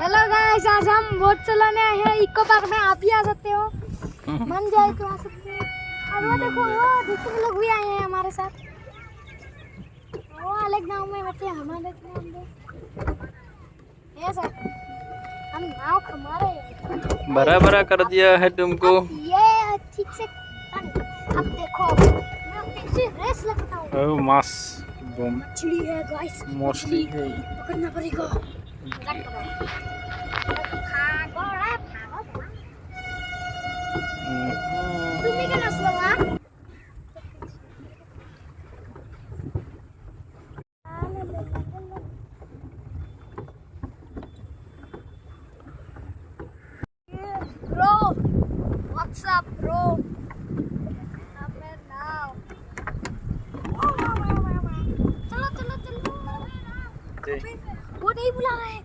Hello guys, आज हम boat चलाने आए हैं इको पार्क में। आप भी आ सकते हो, मन जाए तो आ सकते हो। और वो देखो, वो दूसरे लोग भी आए हैं हमारे साथ। वो अलग गांव में बैठे, हमारे गांव में ये सर हम नाव खमा रहे हैं। बड़ा बड़ा कर दिया है तुमको। ये ठीक से अब देखो, मैं कैसे रेस लगता हूँ। मास मछली है गाइस, मछली है। पकड़ना पड़ेगा। तुम्हें क्या नस्ल हुआ? Bro, what's up, bro? चलो चलो चलो। वो नहीं बुला रहा है।